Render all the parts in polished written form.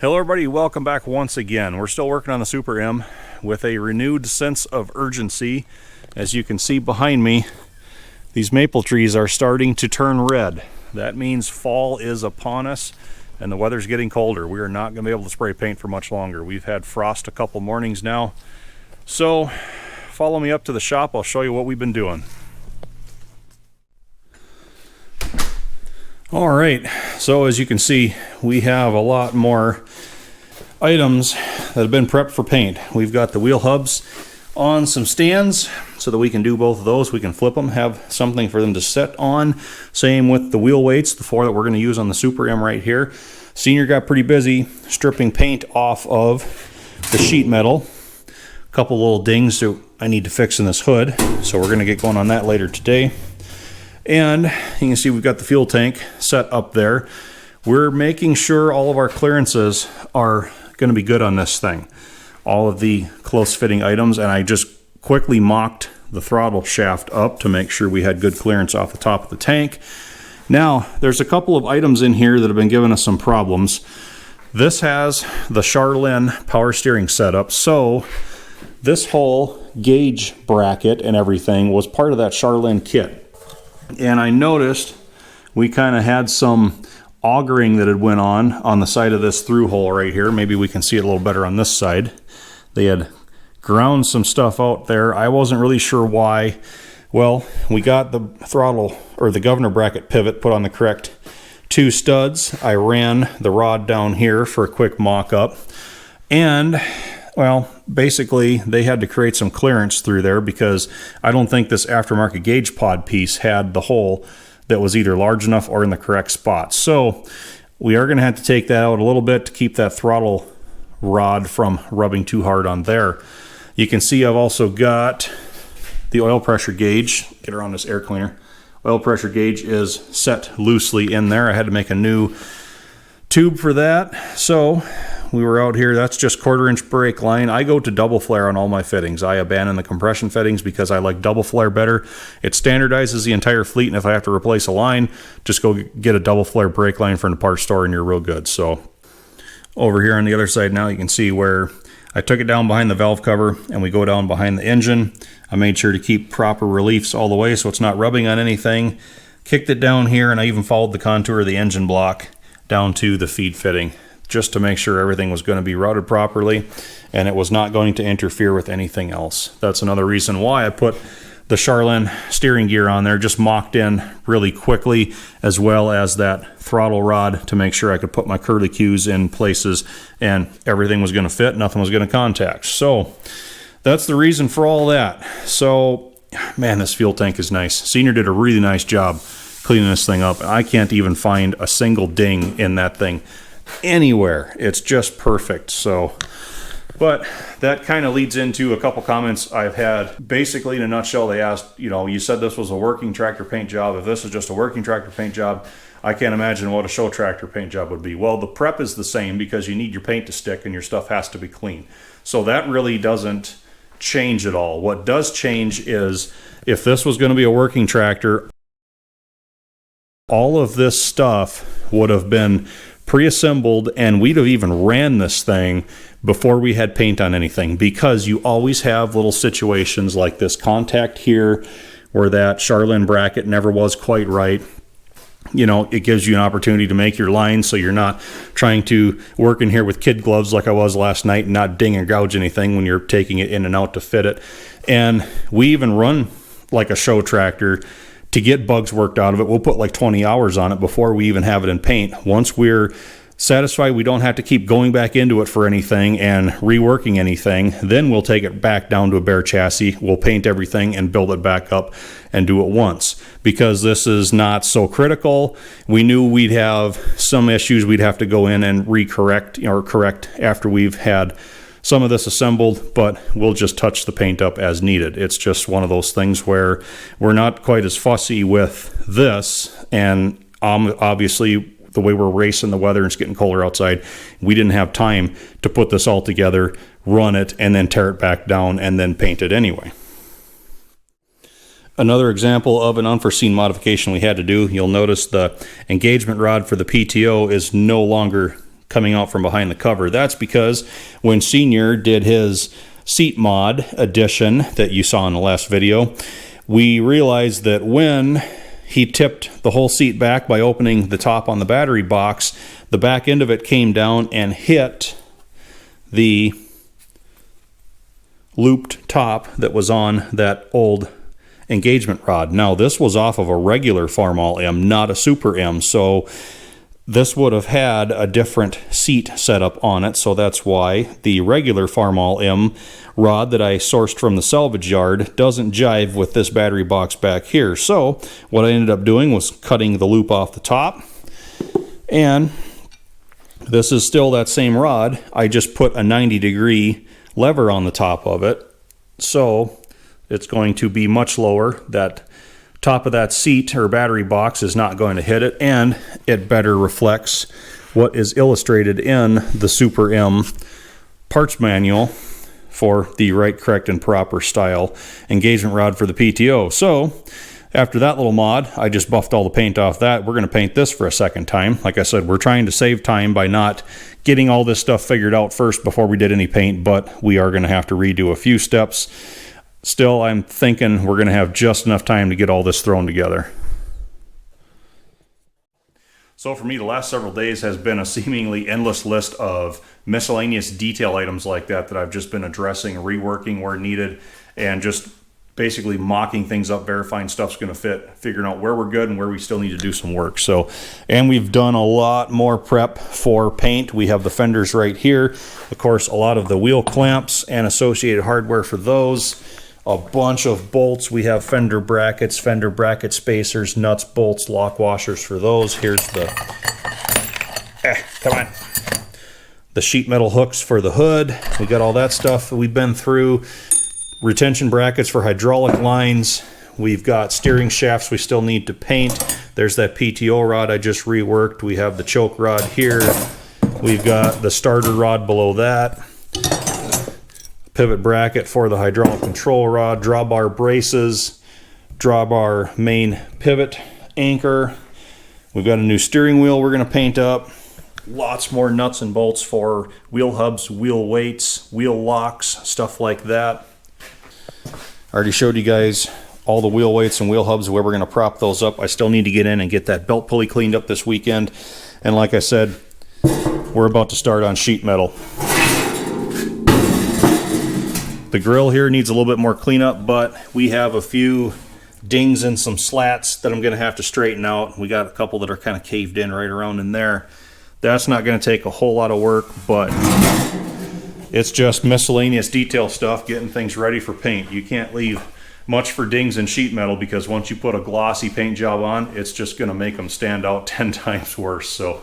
Hello everybody, welcome back once again. We're still working on the Super M with a renewed sense of urgency. As you can see behind me, these maple trees are starting to turn red. That means fall is upon us and the weather's getting colder. We are not going to be able to spray paint for much longer. We've had frost a couple mornings now. So follow me up to the shop, I'll show you what we've been doing. Alright, so as you can see, we have a lot more items that have been prepped for paint. We've got the wheel hubs on some stands so that we can do both of those. We can flip them, have something for them to sit on. Same with the wheel weights, the four that we're going to use on the Super M right here. Senior got pretty busy stripping paint off of the sheet metal. A couple little dings that I need to fix in this hood, so we're going to get going on that later today. And you can see we've got the fuel tank set up there. We're making sure all of our clearances are going to be good on this thing. All of the close fitting items, and I just quickly mocked the throttle shaft up to make sure we had good clearance off the top of the tank. Now, there's a couple of items in here that have been giving us some problems. This has the Charlene power steering setup, so this whole gauge bracket and everything was part of that Charlene kit. And I noticed we kind of had some augering that had went on the side of this through hole right here. Maybe we can see it a little better on this side. They had ground some stuff out there. I wasn't really sure why. Well, we got the throttle or the governor bracket pivot put on the correct two studs. I ran the rod down here for a quick mock-up. And well, basically they had to create some clearance through there because I don't think this aftermarket gauge pod piece had the hole that was either large enough or in the correct spot. So we are going to have to take that out a little bit to keep that throttle rod from rubbing too hard on there. You can see I've also got the oil pressure gauge. Get around this air cleaner. Oil pressure gauge is set loosely in there. I had to make a new tube for that. So we were out here, that's just 1/4 inch brake line. I go to double flare on all my fittings. I abandon the compression fittings because I like double flare better. It standardizes the entire fleet, and if I have to replace a line, just go get a double flare brake line from the parts store and you're real good. So over here on the other side now, you can see where I took it down behind the valve cover and we go down behind the engine. I made sure to keep proper reliefs all the way so it's not rubbing on anything. Kicked it down here, and I even followed the contour of the engine block down to the feed fitting, just to make sure everything was going to be routed properly and it was not going to interfere with anything else. That's another reason why I put the Charlene steering gear on there, just mocked in really quickly, as well as that throttle rod to make sure I could put my curly cues in places and everything was going to fit, nothing was going to contact. So that's the reason for all that. So man, this fuel tank is nice. Senior did a really nice job cleaning this thing up. I can't even find a single ding in that thing anywhere. It's just perfect. So, but that kind of leads into a couple comments I've had. Basically, in a nutshell, they asked, you said this was a working tractor paint job. If this is just a working tractor paint job, I can't imagine what a show tractor paint job would be. Well, the prep is the same because you need your paint to stick and your stuff has to be clean. So that really doesn't change at all. What does change is if this was going to be a working tractor, all of this stuff would have been pre-assembled and we'd have even ran this thing before we had paint on anything, because you always have little situations like this contact here where that Charlene bracket never was quite right. It gives you an opportunity to make your line so you're not trying to work in here with kid gloves like I was last night and not ding or gouge anything when you're taking it in and out to fit it. And we even run like a show tractor to get bugs worked out of it. We'll put like 20 hours on it before we even have it in paint. Once we're satisfied we don't have to keep going back into it for anything and reworking anything, then we'll take it back down to a bare chassis. We'll paint everything and build it back up and do it once. Because this is not so critical, we knew we'd have some issues we'd have to go in and correct after we've had some of this assembled, but we'll just touch the paint up as needed. It's just one of those things where we're not quite as fussy with this, and obviously the way we're racing the weather and it's getting colder outside, we didn't have time to put this all together, run it, and then tear it back down and then paint it anyway. Another example of an unforeseen modification we had to do, you'll notice the engagement rod for the PTO is no longer coming out from behind the cover. That's because when Senior did his seat mod addition that you saw in the last video, we realized that when he tipped the whole seat back by opening the top on the battery box, the back end of it came down and hit the looped top that was on that old engagement rod. Now, this was off of a regular Farmall M, not a Super M, so this would have had a different seat setup on it, so that's why the regular Farmall M rod that I sourced from the salvage yard doesn't jive with this battery box back here. So what I ended up doing was cutting the loop off the top, and this is still that same rod. I just put a 90-degree lever on the top of it, so it's going to be much lower. That top of that seat or battery box is not going to hit it, and it better reflects what is illustrated in the Super M parts manual for the right, correct, and proper style engagement rod for the PTO. So after that little mod, I just buffed all the paint off that. We're going to paint this for a second time. Like I said, we're trying to save time by not getting all this stuff figured out first before we did any paint, but we are going to have to redo a few steps. Still, I'm thinking we're going to have just enough time to get all this thrown together. So for me, the last several days has been a seemingly endless list of miscellaneous detail items like that I've just been addressing, reworking where needed, and just basically mocking things up, verifying stuff's going to fit, figuring out where we're good and where we still need to do some work. So, and we've done a lot more prep for paint. We have the fenders right here. Of course, a lot of the wheel clamps and associated hardware for those. A bunch of bolts. We have fender bracket spacers, nuts, bolts, lock washers for those. Here's the, come on. The sheet metal hooks for the hood. We got all that stuff that we've been through. Retention brackets for hydraulic lines. We've got steering shafts we still need to paint. There's that PTO rod I just reworked. We have the choke rod here. We've got the starter rod below that. Pivot bracket for the hydraulic control rod. Drawbar braces. Drawbar main pivot anchor. We've got a new steering wheel we're going to paint up. Lots more nuts and bolts for wheel hubs, wheel weights, wheel locks, stuff like that. I already showed you guys all the wheel weights and wheel hubs, where we're going to prop those up. I still need to get in and get that belt pulley cleaned up this weekend. And like I said, we're about to start on sheet metal. The grill here needs a little bit more cleanup, but we have a few dings and some slats that I'm going to have to straighten out. We got a couple that are kind of caved in right around in there. That's not going to take a whole lot of work, but it's just miscellaneous detail stuff, getting things ready for paint. You can't leave much for dings and sheet metal, because once you put a glossy paint job on, it's just going to make them stand out 10 times worse. So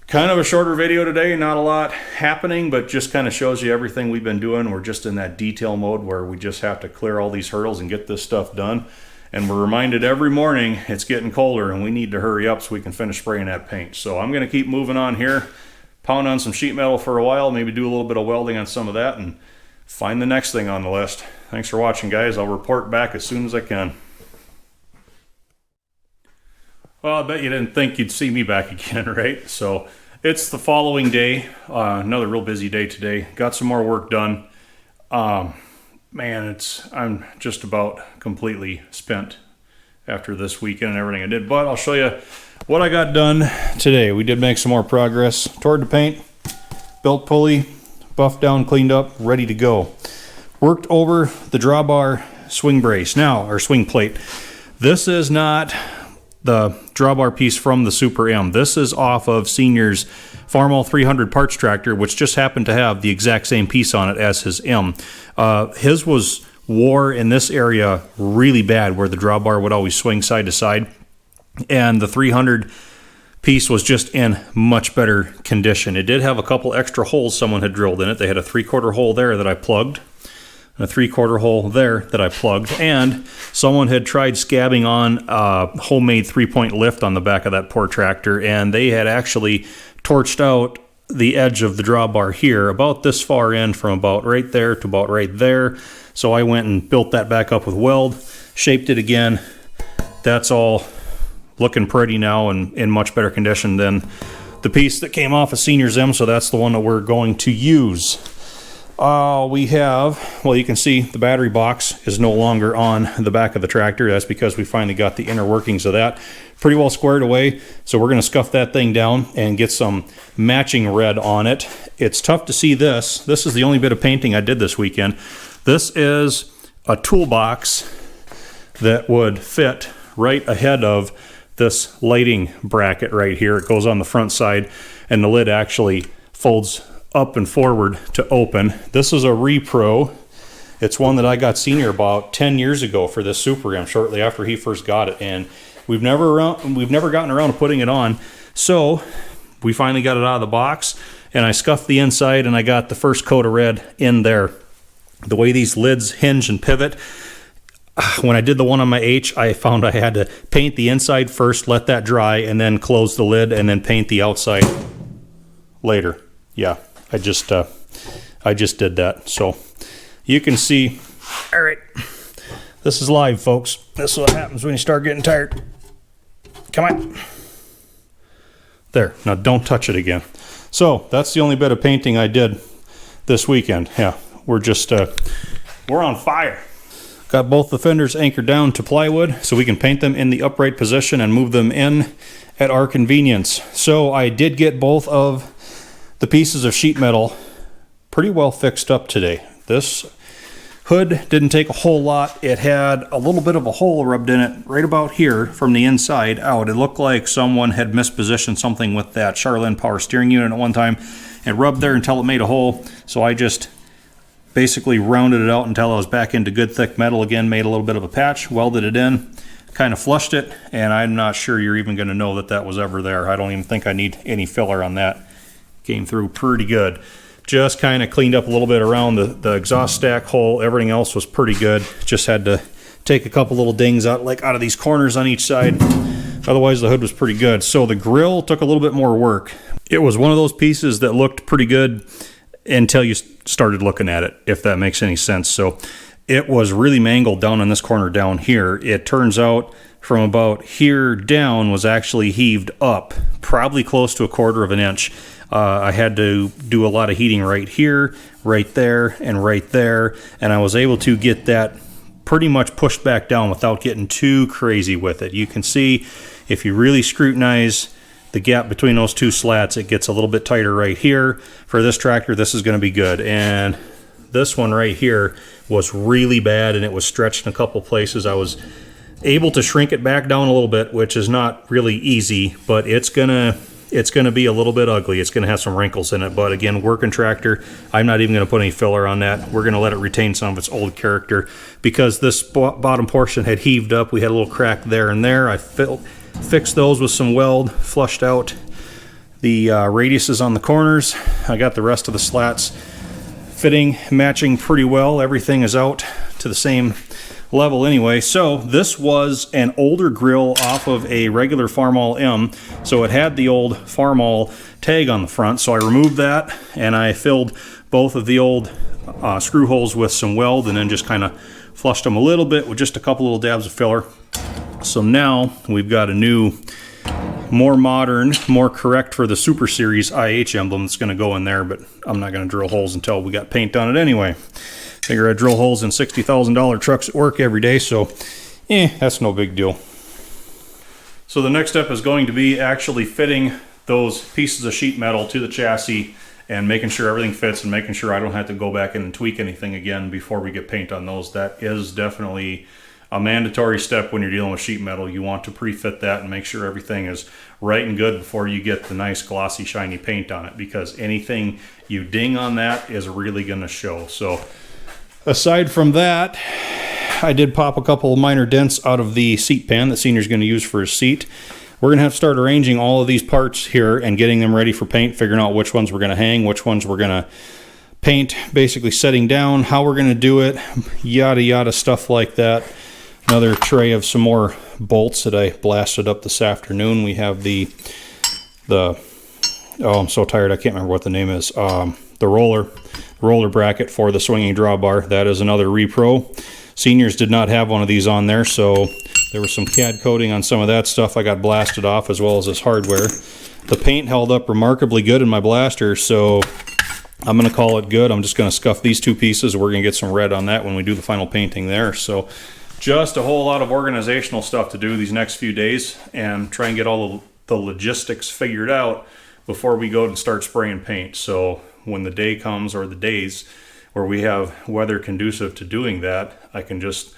kind of a shorter video today, not a lot happening, but just kind of shows you everything we've been doing. We're just in that detail mode where we just have to clear all these hurdles and get this stuff done. And we're reminded every morning it's getting colder and we need to hurry up so we can finish spraying that paint. So I'm going to keep moving on here, pound on some sheet metal for a while, maybe do a little bit of welding on some of that, and find the next thing on the list. Thanks for watching, guys. I'll report back as soon as I can. Well, I bet you didn't think you'd see me back again, right? So it's the following day, another real busy day today. Got some more work done. Man, I'm just about completely spent after this weekend and everything I did. But I'll show you what I got done today. We did make some more progress toward the paint. Belt pulley, buffed down, cleaned up, ready to go. Worked over the drawbar swing brace now, or swing plate. This is not the drawbar piece from the Super M. This is off of Senior's Farmall 300 parts tractor, which just happened to have the exact same piece on it as his M. His was wore in this area really bad, where the drawbar would always swing side to side, and the 300 piece was just in much better condition. It did have a couple extra holes someone had drilled in it. They had a 3/4 hole there that I plugged, and a 3/4 hole there that I plugged, and someone had tried scabbing on a homemade 3-point lift on the back of that poor tractor, and they had actually torched out the edge of the drawbar here, about this far in, from about right there to about right there. So I went and built that back up with weld, shaped it again. That's all looking pretty now and in much better condition than the piece that came off of Senior's M, so that's the one that we're going to use. We have, well, you can see the battery box is no longer on the back of the tractor. That's because we finally got the inner workings of that pretty well squared away. So we're going to scuff that thing down and get some matching red on it. It's tough to see this. This is the only bit of painting I did this weekend. This is a toolbox that would fit right ahead of this lighting bracket right here. It goes on the front side and the lid actually folds up and forward to open. This is a repro. It's one that I got Senior about 10 years ago for this Super Ram, shortly after he first got it, and we've never gotten around to putting it on. So we finally got it out of the box, and I scuffed the inside and I got the first coat of red in there. The way these lids hinge and pivot, when I did the one on my H, I found I had to paint the inside first, let that dry, and then close the lid and then paint the outside later. Yeah, I just did that. So you can see, all right, this is live, folks. This is what happens when you start getting tired. Come on. There, now don't touch it again. So that's the only bit of painting I did this weekend. Yeah, we're on fire. Got both the fenders anchored down to plywood so we can paint them in the upright position and move them in at our convenience. So I did get both of the pieces of sheet metal pretty well fixed up today. This hood didn't take a whole lot. It had a little bit of a hole rubbed in it right about here from the inside out. It looked like someone had mispositioned something with that Charlene power steering unit at one time and rubbed there until it made a hole. So I just basically rounded it out until I was back into good thick metal again, made a little bit of a patch, welded it in, kind of flushed it, and I'm not sure you're even going to know that that was ever there. I don't even think I need any filler on that. Came through pretty good. Just kind of cleaned up a little bit around the exhaust stack hole. Everything else was pretty good. Just had to take a couple little dings out of these corners on each side. Otherwise the hood was pretty good. So the grill took a little bit more work. It was one of those pieces that looked pretty good until you started looking at it, if that makes any sense. So it was really mangled down in this corner down here. It turns out from about here down was actually heaved up, probably close to 1/4 of an inch. I had to do a lot of heating right here, right there, and right there, and I was able to get that pretty much pushed back down without getting too crazy with it. You can see if you really scrutinize the gap between those two slats, it gets a little bit tighter right here. For this tractor, this is going to be good. And this one right here was really bad, and it was stretched in a couple places. I was able to shrink it back down a little bit, which is not really easy, but it's gonna be a little bit ugly. It's gonna have some wrinkles in it, but again, working tractor. I'm not even gonna put any filler on that. We're gonna let it retain some of its old character because this bottom portion had heaved up. We had a little crack there and there. I fixed those with some weld, flushed out the radiuses on the corners. I got the rest of the slats fitting, matching pretty well. Everything is out to the same level anyway. So this was an older grill off of a regular Farmall M, so it had the old Farmall tag on the front. So I removed that and I filled both of the old screw holes with some weld and then just kind of flushed them a little bit with just a couple little dabs of filler. So now we've got a new, more modern, more correct for the Super Series IH emblem that's going to go in there, but I'm not going to drill holes until we got paint on it anyway. Figure I drill holes in $60,000 trucks at work every day, so that's no big deal. So the next step is going to be actually fitting those pieces of sheet metal to the chassis and making sure everything fits and making sure I don't have to go back in and tweak anything again before we get paint on those. That is definitely a mandatory step when you're dealing with sheet metal. You want to pre-fit that and make sure everything is right and good before you get the nice glossy shiny paint on it, because anything you ding on that is really going to show. So aside from that, I did pop a couple of minor dents out of the seat pan that Senior's going to use for his seat. We're going to have to start arranging all of these parts here and getting them ready for paint, figuring out which ones we're going to hang, which ones we're going to paint, basically setting down how we're going to do it, yada yada, stuff like that. Another tray of some more bolts that I blasted up this afternoon. We have the oh, I'm so tired I can't remember what the name is. The roller bracket for the swinging drawbar. That is another repro. Seniors did not have one of these on there, so there was some CAD coating on some of that stuff. I got blasted off, as well as this hardware. The paint held up remarkably good in my blaster, so I'm going to call it good. I'm just going to scuff these two pieces. We're going to get some red on that when we do the final painting there. So just a whole lot of organizational stuff to do these next few days and try and get all the logistics figured out before we go and start spraying paint. So when the day comes, or the days where we have weather conducive to doing that, I can just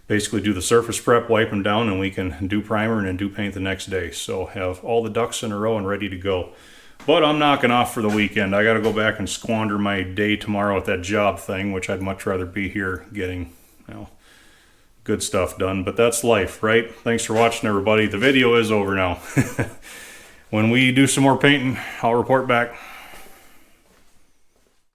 basically do the surface prep, wipe them down, and we can do primer and then do paint the next day. So have all the ducks in a row and ready to go. But I'm knocking off for the weekend. I got to go back and squander my day tomorrow at that job thing, which I'd much rather be here getting, good stuff done. But that's life, right? Thanks for watching, everybody. The video is over now. When we do some more painting, I'll report back.